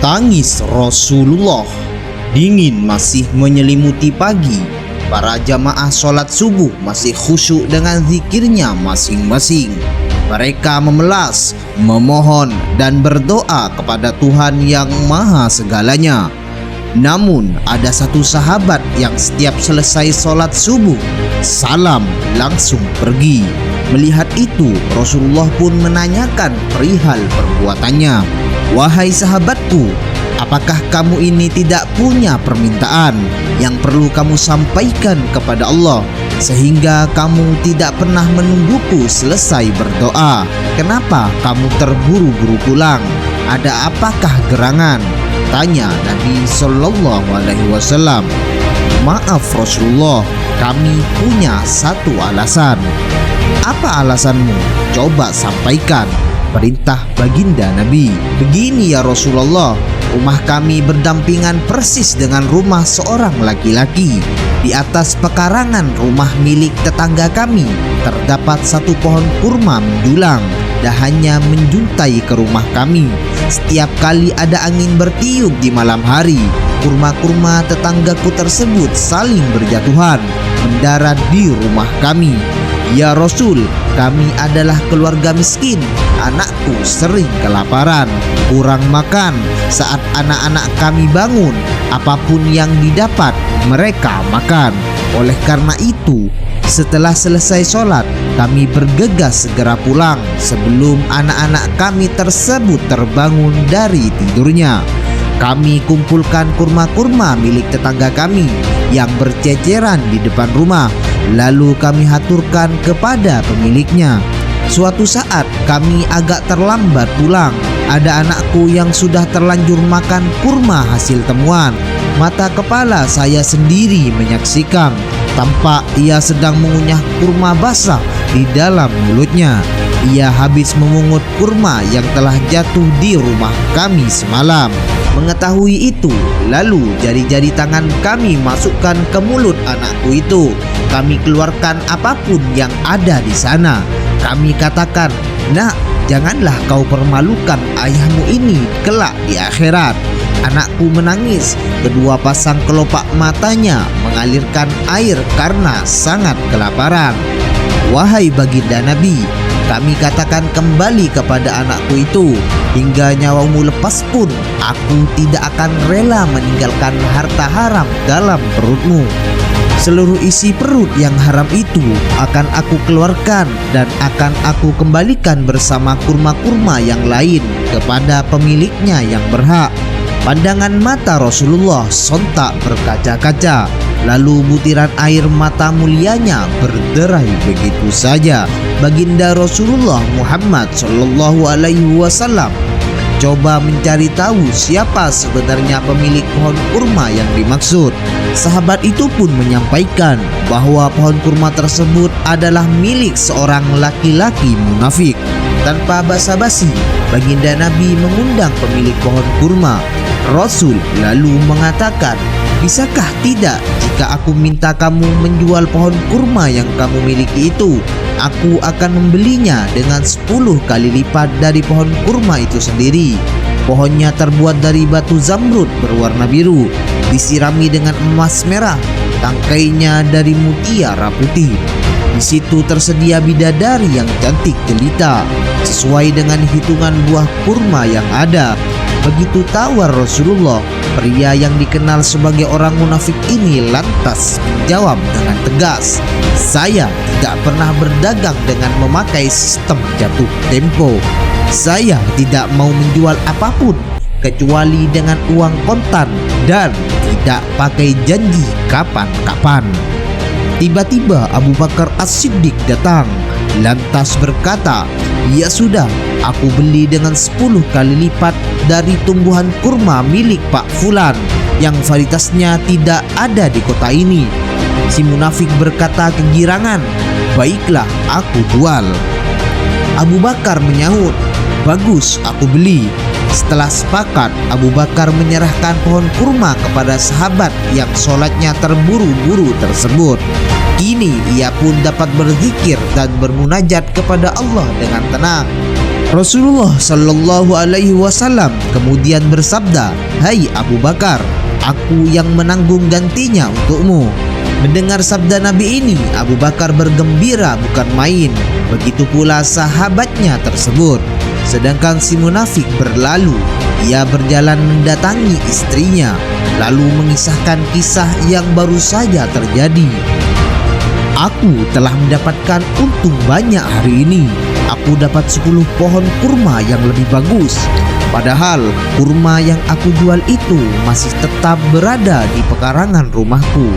Tangis Rasulullah. Dingin masih menyelimuti pagi. Para jamaah sholat subuh masih khusyuk dengan zikirnya masing-masing. Mereka memelas, memohon dan berdoa kepada Tuhan yang maha segalanya. Namun ada satu sahabat yang setiap selesai sholat subuh, salam langsung pergi. Melihat itu, Rasulullah pun menanyakan perihal perbuatannya. "Wahai sahabatku, apakah kamu ini tidak punya permintaan yang perlu kamu sampaikan kepada Allah sehingga kamu tidak pernah menungguku selesai berdoa? Kenapa kamu terburu-buru pulang? Ada apakah gerangan?" tanya Nabi Shallallahu Alaihi Wasallam. "Maaf Rasulullah, kami punya satu alasan." "Apa alasanmu? Coba sampaikan," perintah baginda Nabi. "Begini ya Rasulullah, rumah kami berdampingan persis dengan rumah seorang laki-laki. Di atas pekarangan rumah milik tetangga kami terdapat satu pohon kurma menjulang. Dahannya menjuntai ke rumah kami. Setiap kali ada angin bertiup di malam hari, kurma-kurma tetanggaku tersebut saling berjatuhan mendarat di rumah kami. Ya Rasul, kami adalah keluarga miskin. Anakku sering kelaparan, kurang makan. Saat anak-anak kami bangun, apapun yang didapat mereka makan. Oleh karena itu, setelah selesai sholat, kami bergegas segera pulang sebelum anak-anak kami tersebut terbangun dari tidurnya. Kami kumpulkan kurma-kurma milik tetangga kami yang berceceran di depan rumah, lalu kami haturkan kepada pemiliknya. Suatu saat kami agak terlambat pulang. Ada anakku yang sudah terlanjur makan kurma hasil temuan. Mata kepala saya sendiri menyaksikan. Tampak ia sedang mengunyah kurma basah di dalam mulutnya. Ia habis memungut kurma yang telah jatuh di rumah kami semalam. Mengetahui itu, lalu jari-jari tangan kami masukkan ke mulut anakku itu. Kami keluarkan apapun yang ada di sana. Kami katakan, "Nak, janganlah kau permalukan ayahmu ini kelak di akhirat." Anakku menangis. Kedua pasang kelopak matanya mengalirkan air karena sangat kelaparan. "Wahai baginda Nabi, kami katakan kembali kepada anakku itu, hingga nyawamu lepas pun aku tidak akan rela meninggalkan harta haram dalam perutmu. Seluruh isi perut yang haram itu akan aku keluarkan dan akan aku kembalikan bersama kurma-kurma yang lain kepada pemiliknya yang berhak." Pandangan mata Rasulullah sontak berkaca-kaca. Lalu butiran air mata mulianya berderai begitu saja. Baginda Rasulullah Muhammad Shallallahu Alaihi Wasallam coba mencari tahu siapa sebenarnya pemilik pohon kurma yang dimaksud. Sahabat itu pun menyampaikan bahwa pohon kurma tersebut adalah milik seorang laki-laki munafik. Tanpa basa-basi, baginda Nabi mengundang pemilik pohon kurma. Rasul lalu mengatakan, "Bisakah tidak jika aku minta kamu menjual pohon kurma yang kamu miliki itu? Aku akan membelinya dengan 10 kali lipat dari pohon kurma itu sendiri." Pohonnya terbuat dari batu zamrud berwarna biru, disirami dengan emas merah, tangkainya dari mutiara putih. Di situ tersedia bidadari yang cantik jelita sesuai dengan hitungan buah kurma yang ada. Begitu tawar Rasulullah, pria yang dikenal sebagai orang munafik ini lantas menjawab dengan tegas, "Saya tidak pernah berdagang dengan memakai sistem jatuh tempo. Saya tidak mau menjual apapun kecuali dengan uang kontan dan tidak pakai janji kapan-kapan." Tiba-tiba Abu Bakar As-Siddiq datang, lantas berkata, "Ya sudah, aku beli dengan 10 kali lipat dari tumbuhan kurma milik Pak Fulan yang varietasnya tidak ada di kota ini." Si munafik berkata kegirangan, "Baiklah, aku jual." Abu Bakar menyahut, "Bagus, aku beli." Setelah sepakat, Abu Bakar menyerahkan pohon kurma kepada sahabat yang sholatnya terburu-buru tersebut. Kini ia pun dapat berzikir dan bermunajat kepada Allah dengan tenang. Rasulullah Shallallahu Alaihi Wasallam kemudian bersabda, "Hai Abu Bakar, aku yang menanggung gantinya untukmu." Mendengar sabda Nabi ini, Abu Bakar bergembira bukan main. Begitu pula sahabatnya tersebut. Sedangkan si munafik berlalu. Ia berjalan mendatangi istrinya, lalu mengisahkan kisah yang baru saja terjadi. "Aku telah mendapatkan untung banyak hari ini. Aku dapat 10 pohon kurma yang lebih bagus. Padahal kurma yang aku jual itu masih tetap berada di pekarangan rumahku.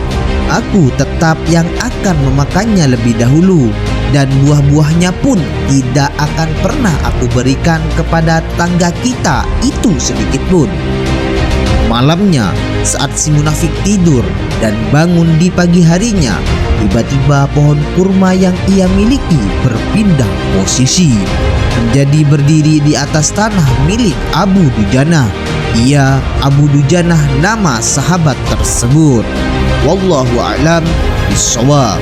Aku tetap yang akan memakannya lebih dahulu, dan buah-buahnya pun tidak akan pernah aku berikan kepada tetangga kita itu sedikit pun." Malamnya, saat si munafik tidur dan bangun di pagi harinya, tiba-tiba pohon kurma yang ia miliki berpindah posisi menjadi berdiri di atas tanah milik Abu Dujanah. Ia Abu Dujanah nama sahabat tersebut. Wallahu a'lam bishawab.